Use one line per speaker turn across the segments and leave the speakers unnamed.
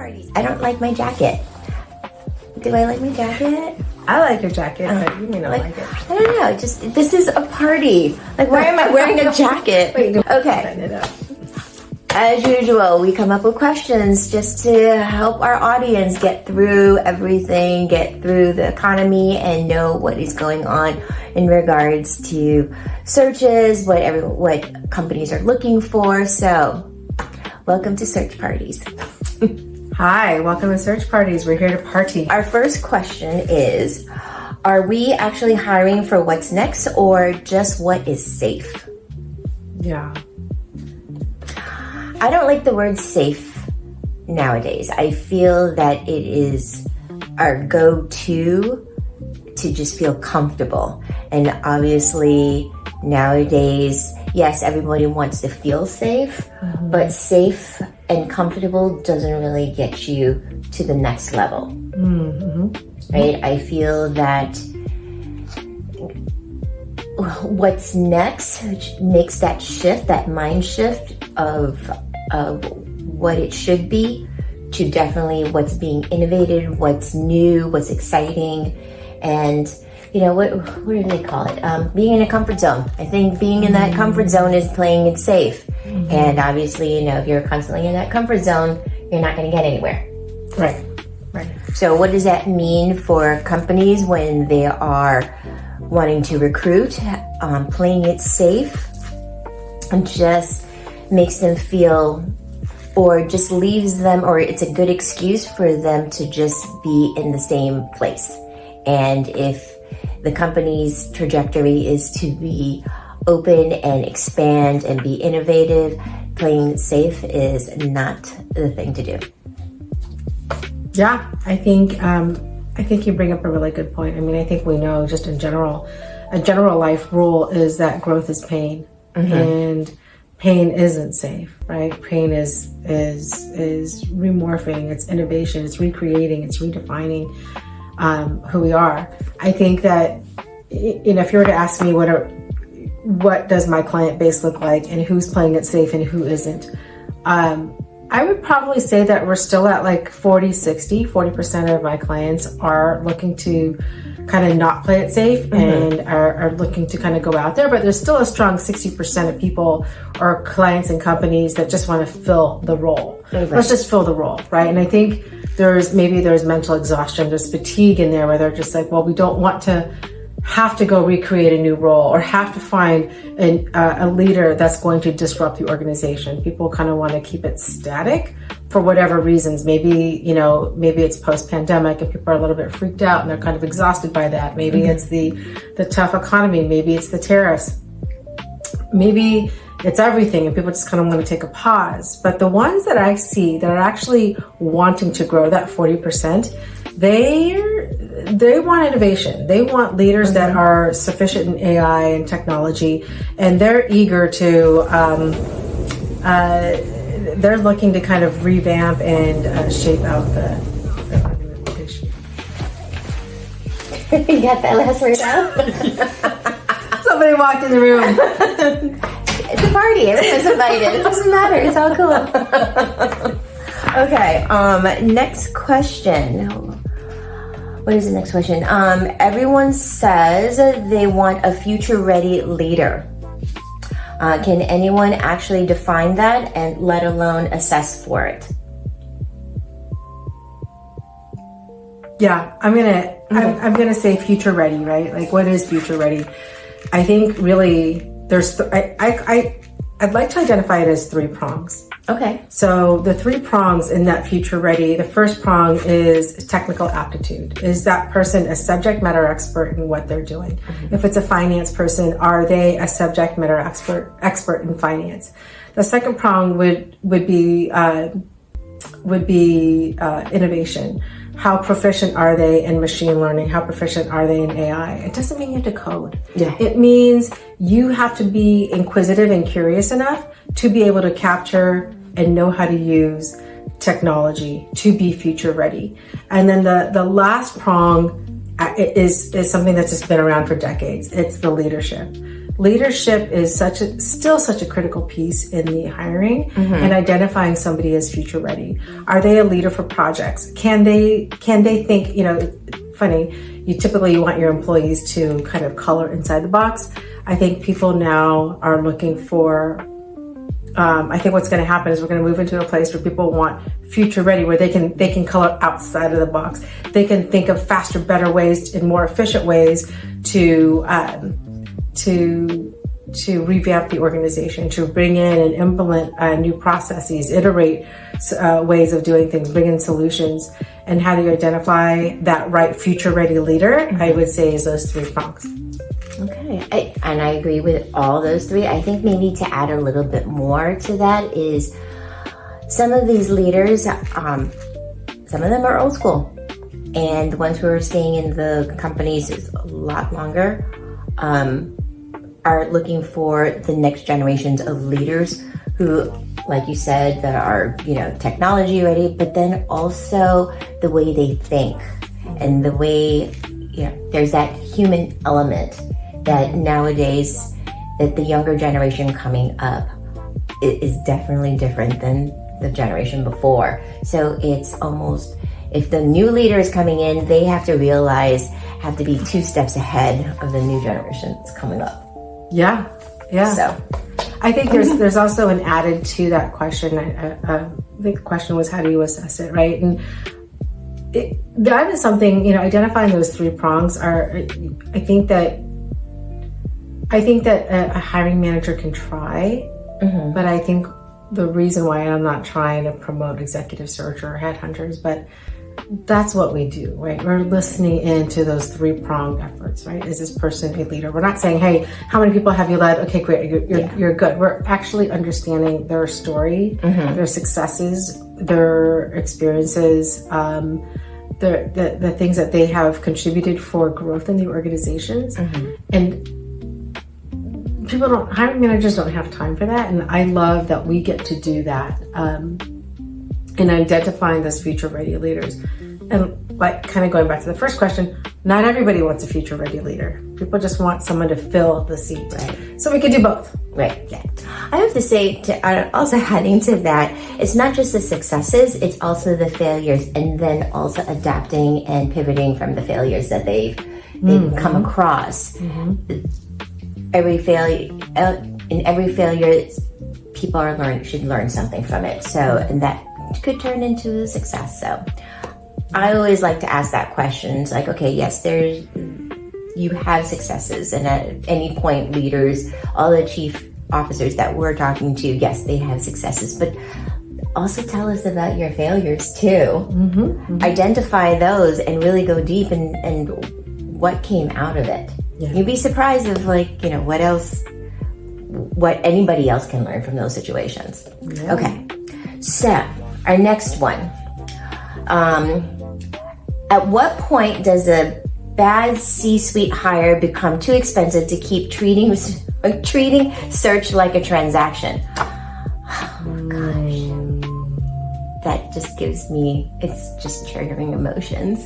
parties. I don't like my jacket. Do I like my jacket?
I like your jacket, but you may not like it.
I don't know. Just this is a party. Like, why am I wearing a jacket? Okay. As usual, we come up with questions just to help our audience get through everything, get through the economy, and know what is going on in regards to searches, what companies are looking for. So, welcome to Search Parties.
Hi, welcome to Search Parties. We're here to party.
Our first question is, are we actually hiring for what's next or just what is safe?
Yeah.
I don't like the word safe nowadays. I feel that it is our go-to to just feel comfortable. And obviously nowadays, yes, everybody wants to feel safe, but safe and comfortable doesn't really get you to the next level. Right? I feel that what's next, which makes that shift, that mind shift of what it should be to definitely what's being innovated, what's new, what's exciting, and you know, what do they call it? Being in a comfort zone. I think being in that comfort zone is playing it safe. And obviously, you know, if you're constantly in that comfort zone, you're not going to get anywhere.
Right.
So what does that mean for companies when they are wanting to recruit? Playing it safe and just makes them feel, or just leaves them, or it's a good excuse for them to just be in the same place. And if the company's trajectory is to be open and expand and be innovative, playing safe is not the thing to do.
Yeah, I think you bring up a really good point. I mean, I think we know just in general, a general life rule is that growth is pain, and pain isn't safe, right? Pain is remorphing, it's innovation, it's recreating, it's redefining who we are. I think that, you know, if you were to ask me what does my client base look like and who's playing it safe and who isn't, I would probably say that we're still at like 40% of my clients are looking to kind of not play it safe and are looking to kind of go out there, but there's still a strong 60% of people or clients and companies that just want to fill the role. Let's just fill the role, right? And I think there's mental exhaustion, there's fatigue in there where they're just like, well, we don't want to have to go recreate a new role or have to find a leader that's going to disrupt the organization. People kind of want to keep it static for whatever reasons. Maybe it's post-pandemic and people are a little bit freaked out and they're kind of exhausted by that. Maybe it's the tough economy. Maybe it's the tariffs. Maybe it's everything and people just kind of want to take a pause. But the ones that I see that are actually wanting to grow, that 40%, they want innovation. They want leaders that are sufficient in AI and technology, and they're eager to, they're looking to kind of revamp and shape out the organization.
You got that last word out?
Somebody walked in the room.
It's a party. Everyone's invited. It doesn't matter. It's all cool. Okay. Next question. What is the next question? Everyone says they want a future-ready leader. Can anyone actually define that and let alone assess for it?
Yeah, I'm gonna say future-ready, right? Like, what is future-ready? I think really there's I'd like to identify it as 3 prongs.
Okay.
So the 3 prongs in that future ready, the first prong is technical aptitude. Is that person a subject matter expert in what they're doing? If it's a finance person, are they a subject matter expert in finance? The second prong would be innovation. How proficient are they in machine learning? How proficient are they in AI? It doesn't mean you have to code.
Yeah.
It means you have to be inquisitive and curious enough to be able to capture and know how to use technology to be future ready. And then the last prong is something that's just been around for decades. It's the leadership. Leadership is still such a critical piece in the hiring and identifying somebody as future ready. Are they a leader for projects? Can they think, funny, you want your employees to kind of color inside the box. I think people now are looking for, I think what's going to happen is we're going to move into a place where people want future ready, where they can color outside of the box. They can think of faster, better ways and more efficient ways to revamp the organization, to bring in and implement new processes, iterate ways of doing things, bring in solutions. And how do you identify that right future ready leader? I would say is those 3 prongs.
Okay, and I agree with all those 3. I think maybe to add a little bit more to that is some of these leaders, some of them are old school, and the ones who are staying in the companies is a lot longer, are looking for the next generations of leaders who, like you said, that are, technology ready, but then also the way they think and the way, there's that human element that nowadays that the younger generation coming up is definitely different than the generation before. So it's almost, if the new leader is coming in, they have to be 2 steps ahead of the new generation that's coming up.
Yeah. So I think there's also an added to that question. I think the question was, how do you assess it, right? And that is something, identifying those 3 prongs are, I think that a hiring manager can try, but I think the reason why I'm not trying to promote executive search or headhunters, but that's what we do, right? We're listening into those 3-pronged efforts, right? Is this person a leader? We're not saying, hey, how many people have you led? Okay, great, you're good. We're actually understanding their story, their successes, their experiences, the things that they have contributed for growth in the organizations. And hiring managers don't have time for that. And I love that we get to do that. And identifying those future ready leaders. And like kind of going back to the first question, not everybody wants a future ready leader. People just want someone to fill the seat. Right. So we could do both.
Right. Yeah. I have to say, also adding to that, it's not just the successes, it's also the failures, and then also adapting and pivoting from the failures that they've come across. In every failure, people should learn something from it. So, and that could turn into a success. So I always like to ask that question. It's like, okay, yes, you have successes, and at any point, leaders, all the chief officers that we're talking to, yes, they have successes, but also tell us about your failures too. Identify those and really go deep and what came out of it. You'd be surprised of what anybody else can learn from those situations. Okay, so our next one. At what point does a bad C-suite hire become too expensive to keep treating search like a transaction? Oh my gosh. That just it's just triggering emotions.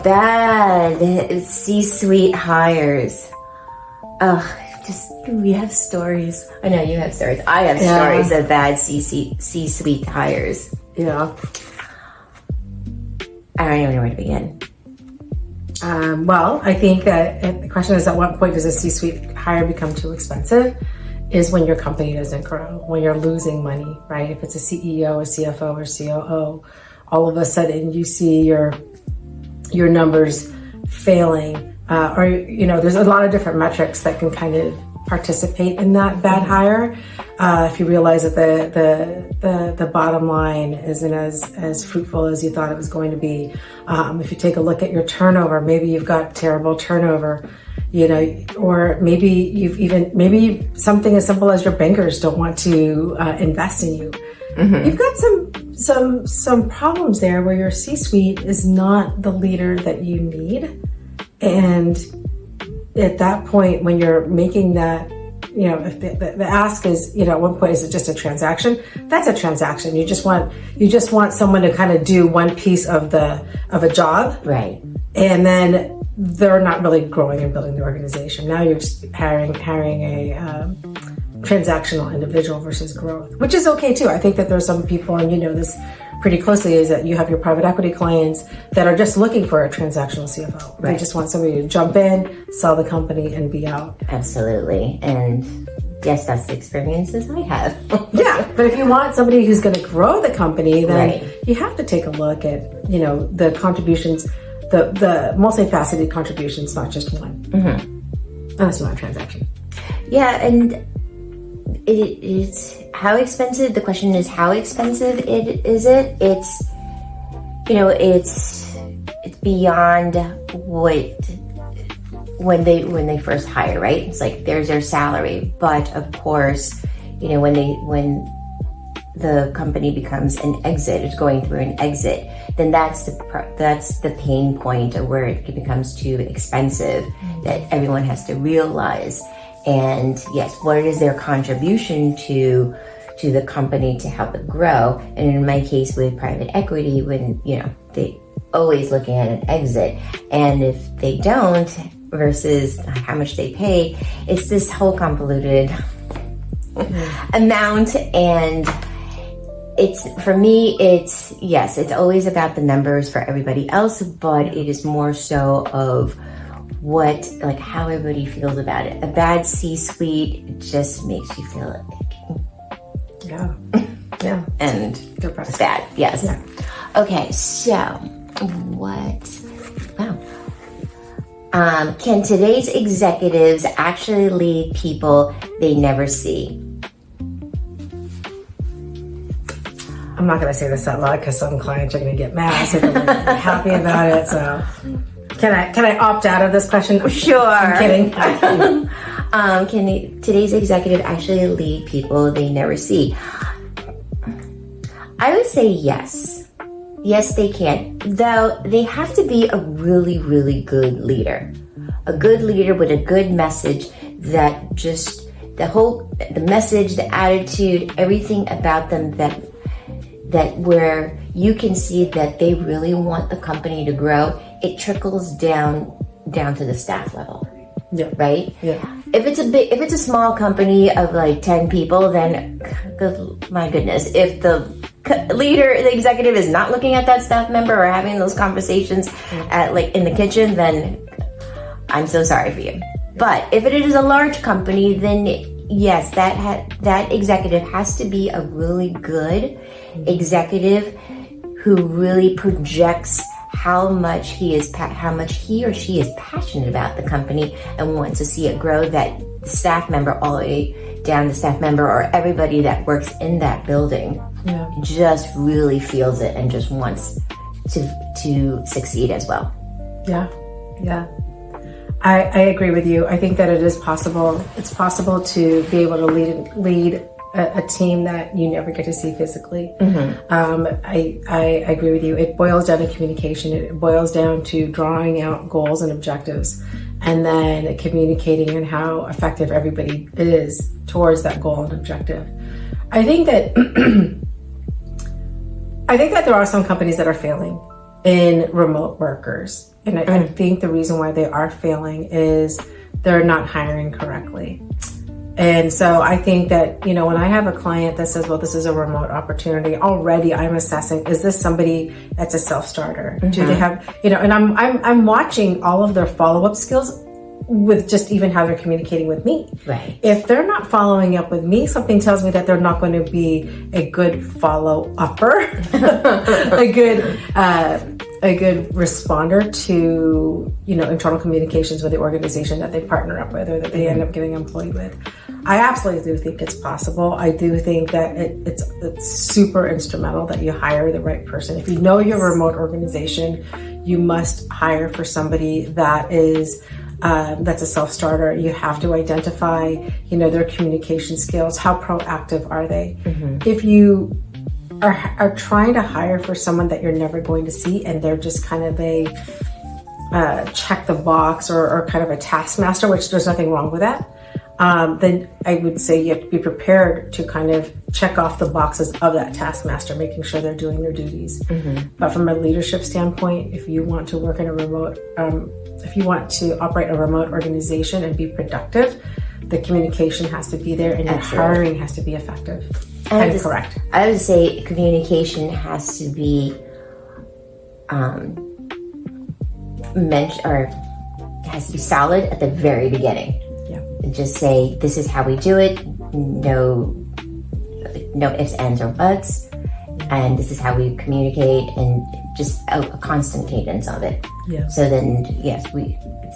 Bad C-suite hires. We have stories. I know you have stories. I have stories of bad C-suite hires.
Yeah.
I don't even know where to begin.
Well, I think that the question is, at what point does a C-suite hire become too expensive? Is when your company doesn't grow, when you're losing money, right? If it's a CEO, a CFO, or COO, all of a sudden you see your numbers failing, or there's a lot of different metrics that can kind of participate in that bad hire. If you realize that the bottom line isn't as fruitful as you thought it was going to be. If you take a look at your turnover, maybe you've got terrible turnover, or maybe something as simple as your bankers don't want to invest in you. You've got some problems there where your C-suite is not the leader that you need. And at that point, when you're making that if the ask is, at one point, is it just a transaction? That's a transaction. You just want someone to kind of do one piece of a job.
Right.
And then they're not really growing and building the organization. Now you're just hiring a transactional individual versus growth, which is okay too. I think that there's some people, and this pretty closely, is that you have your private equity clients that are just looking for a transactional CFO. Right. They just want somebody to jump in, sell the company, and be out.
Absolutely. And yes, that's the experiences I have.
Yeah, but if you want somebody who's going to grow the company, then you have to take a look at, the contributions, the multifaceted contributions, not just one. And that's not a transaction.
Yeah, and it's how expensive. The question is, how expensive is it? It's beyond what when they first hire, right? It's like there's their salary, but of course, when the company becomes an exit, it's going through an exit, then that's the pain point of where it becomes too expensive that everyone has to realize. And yes, what is their contribution to the company to help it grow? And in my case with private equity, when they always looking at an exit, and if they don't versus how much they pay, it's this whole convoluted amount. And for me, it's always about the numbers for everybody else, but it is more so of how everybody feels about it. A bad C-suite just makes you feel icky.
Yeah.
And
depressed.
It's bad. Yes.
Yeah.
Okay, so can today's executives actually lead people they never see?
I'm not going to say this out loud because some clients are going to get mad, so they're going to be happy about it. So can I opt out of this question?
Sure.
I'm kidding.
Can today's executive actually lead people they never see? I would say yes. Yes, they can. Though they have to be a really, really good leader. A good leader with a good message that just the message, the attitude, everything about them that where you can see that they really want the company to grow, it trickles down to the staff level.
Yeah.
Right?
Yeah.
If it's a small company of like 10 people, then my goodness, if the executive is not looking at that staff member or having those conversations in the kitchen, then I'm so sorry for you. But if it is a large company, then yes, that executive has to be a really good executive who really projects how much he or she is passionate about the company and wants to see it grow, that staff member all the way down to staff member or everybody that works in that building just really feels it and just wants to succeed as well.
Yeah. I agree with you. I think that it is possible. It's possible to be able to lead a team that you never get to see physically. I agree with you. It boils down to communication. It boils down to drawing out goals and objectives, and then communicating and how effective everybody is towards that goal and objective. I think that there are some companies that are failing in remote workers. And I think the reason why they are failing is they're not hiring correctly. And so I think that, when I have a client that says, well, this is a remote opportunity, already I'm assessing, is this somebody that's a self-starter? Do they have, and I'm watching all of their follow-up skills with just even how they're communicating with me.
Right.
If they're not following up with me, something tells me that they're not going to be a good follow-upper, a good responder to, internal communications with the organization that they partner up with or that they end up getting employed with. I absolutely do think it's possible. I do think that it's super instrumental that you hire the right person. If you know you're a remote organization, you must hire for somebody that is that's a self-starter. You have to identify, their communication skills. How proactive are they? If you are trying to hire for someone that you're never going to see and they're just kind of a check the box or kind of a taskmaster, which there's nothing wrong with that. then I would say you have to be prepared to kind of check off the boxes of that taskmaster, making sure they're doing their duties. But from a leadership standpoint, if you want to work in a remote, if you want to operate a remote organization and be productive, the communication has to be there, and your hiring has to be effective and correct.
I would say communication has to be has to be solid at the very beginning. Just say, this is how we do it. No ifs, ands, or buts. And this is how we communicate, and just a constant cadence of it. So then, yes,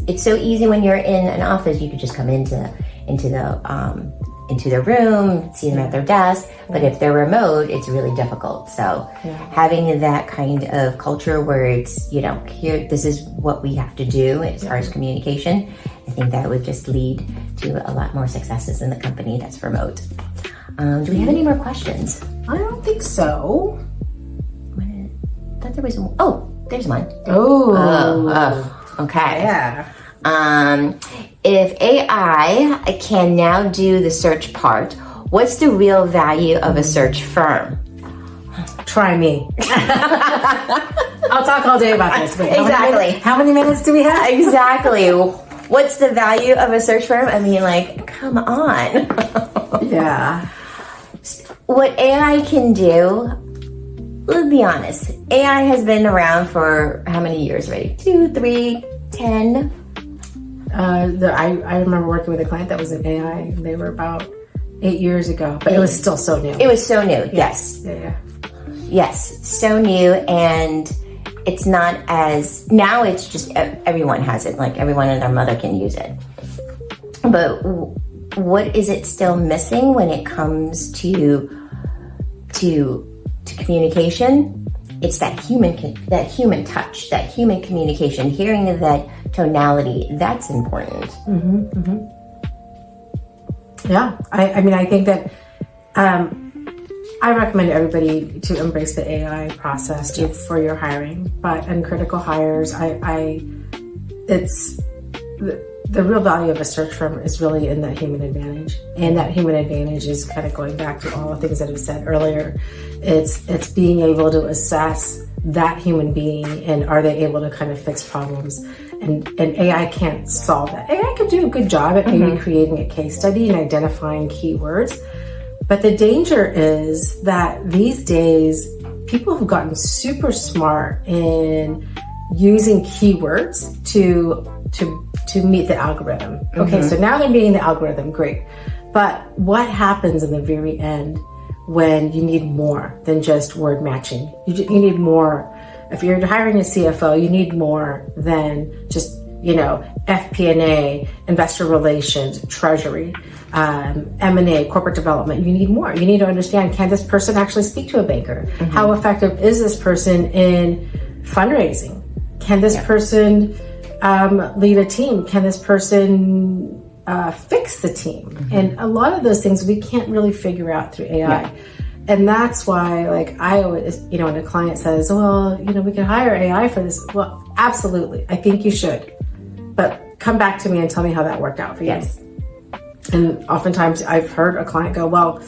it's so easy when you're in an office. You could just come into their room, see them at their desk. But if they're remote, it's really difficult. So having that kind of culture where it's, here, this is what we have to do as far as communication, I think that would just lead to a lot more successes in the company that's remote. Do we have any more questions?
I don't think so.
I thought there was one. Oh, there's one. Okay.
Yeah.
If AI can now do the search part, what's the real value of a search firm?
Try me. I'll talk all day about this. Wait,
Exactly.
How many minutes do we have?
Exactly. What's the value of a search firm? I mean, come on.
Yeah.
What AI can do, let's be honest, AI has been around for how many years already? 2, 3, 10?
I remember working with a client that was in AI. They were about 8 years ago, but it was still so new.
It was so new, yes.
Yeah.
Yes, so new, and it's not as, now it's just everyone has it, everyone and their mother can use it. But what is it still missing when it comes to communication? It's that human touch, that human communication, hearing that tonality. That's important.
Yeah, I mean, I think that I recommend everybody to embrace the AI process for your hiring. But in critical hires, it's the real value of a search firm is really in that human advantage. And that human advantage is kind of going back to all the things that I've said earlier. It's being able to assess that human being, and are they able to kind of fix problems. And AI can't solve that. AI could do a good job at maybe creating a case study and identifying keywords. But the danger is that these days, people have gotten super smart in using keywords to meet the algorithm. Okay, so now they're meeting the algorithm, great. But what happens in the very end when you need more than just word matching? You need more. If you're hiring a CFO, you need more than just, FP&A, investor relations, treasury, M&A, corporate development. You need more. You need to understand, can this person actually speak to a banker? How effective is this person in fundraising? Can this person lead a team? Can this person fix the team? And a lot of those things we can't really figure out through AI. And that's why, I always, when a client says, well, we can hire AI for this. Well, absolutely. I think you should. But come back to me and tell me how that worked out for you.
Yes.
And oftentimes I've heard a client go, well,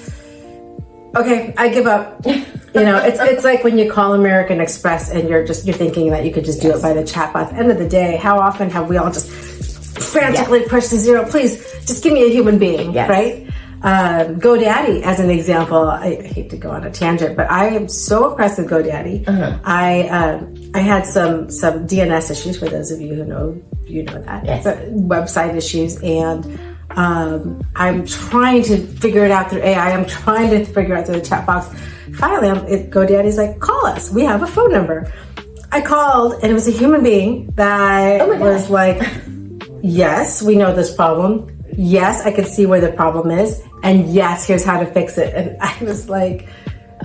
okay, I give up. It's like when you call American Express and you're thinking that you could just do it by the chat. But at the end of the day, how often have we all just frantically pushed the zero? Please, just give me a human being, right? GoDaddy, as an example, I hate to go on a tangent, but I am so impressed with GoDaddy. I had some DNS issues, for those of you who know, that, but website issues, and I'm trying to figure it out through AI. I'm trying to figure it out through the chat box. Finally, GoDaddy's like, call us. We have a phone number. I called, and it was a human being that was like, yes, we know this problem. Yes, I can see where the problem is. And yes, here's how to fix it. And I was like,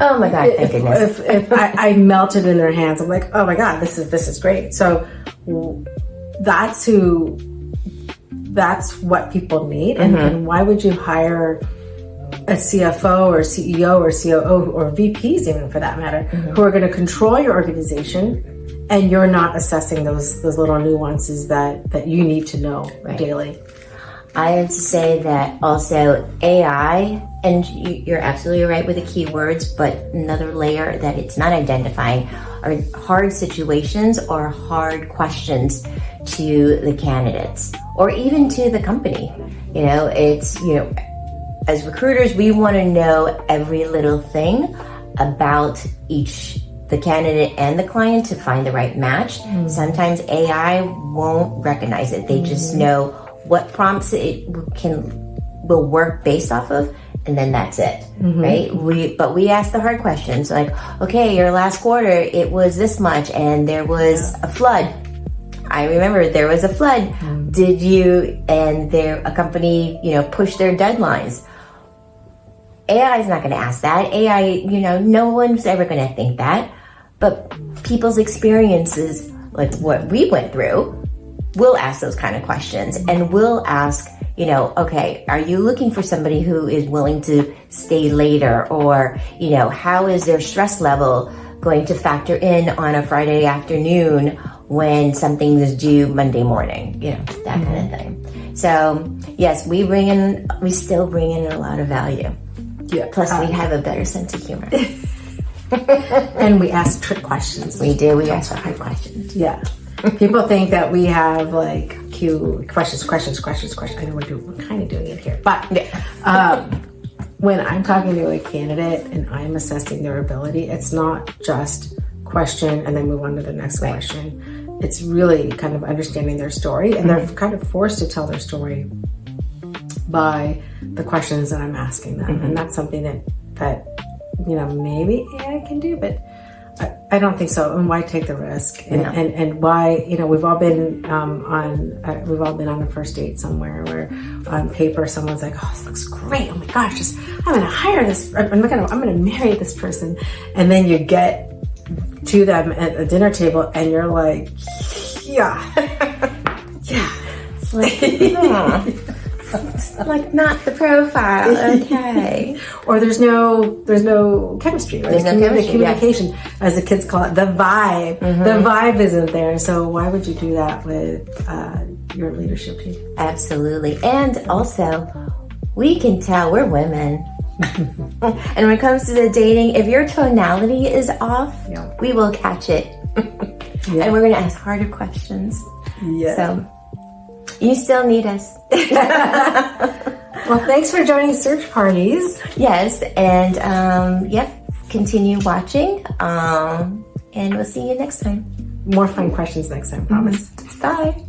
oh my God, thank goodness.
If I melted in their hands. I'm like, oh my God, this is great. So that's what people need. And why would you hire a CFO or CEO or COO or VPs, even for that matter, who are going to control your organization, and you're not assessing those little nuances that you need to know daily?
I have to say that also AI, and you're absolutely right with the keywords, but another layer that it's not identifying are hard situations or hard questions to the candidates or even to the company. As recruiters, we want to know every little thing about the candidate and the client to find the right match. Sometimes AI won't recognize it. They just know what prompts it will work based off of, and then that's it, right? But we ask the hard questions, like, okay, your last quarter, it was this much, and there was a flood. I remember there was a flood. Did you, and a company, push their deadlines? AI is not going to ask that. AI, no one's ever going to think that. But people's experiences, like what we went through, will ask those kind of questions, and will ask, okay, are you looking for somebody who is willing to stay later? Or, how is their stress level going to factor in on a Friday afternoon when something is due Monday morning? That kind of thing. So yes, we still bring in a lot of value.
Yeah.
Plus we have a better sense of humor.
And we ask trick questions.
We do. We ask hard questions.
Yeah. People think that we have like cute questions. I know we're kind of doing it here. But when I'm talking to a candidate and I'm assessing their ability, it's not just question and then move on to the next question. It's really kind of understanding their story, and they're kind of forced to tell their story by the questions that I'm asking them. And that's something that maybe AI can do, but I don't think so. And why take the risk? And why, we've all been on a first date somewhere where on paper someone's like, oh, this looks great. Oh my gosh, I'm going to hire this. I'm going to marry this person. And then you get to them at a dinner table and you're like, yeah.
It's like, like not the profile, okay.
Or there's no chemistry, right?
There's no chemistry,
communication, as the kids call it, the vibe. The vibe isn't there. So why would you do that with your leadership team?
Absolutely. And also, we can tell we're women. And when it comes to the dating, if your tonality is off, we will catch it. And we're going to ask harder questions.
Yeah.
So you still need us.
Well, thanks for joining Search Parties.
Yes, and continue watching. And we'll see you next time.
More fun questions next time, promise.
Bye.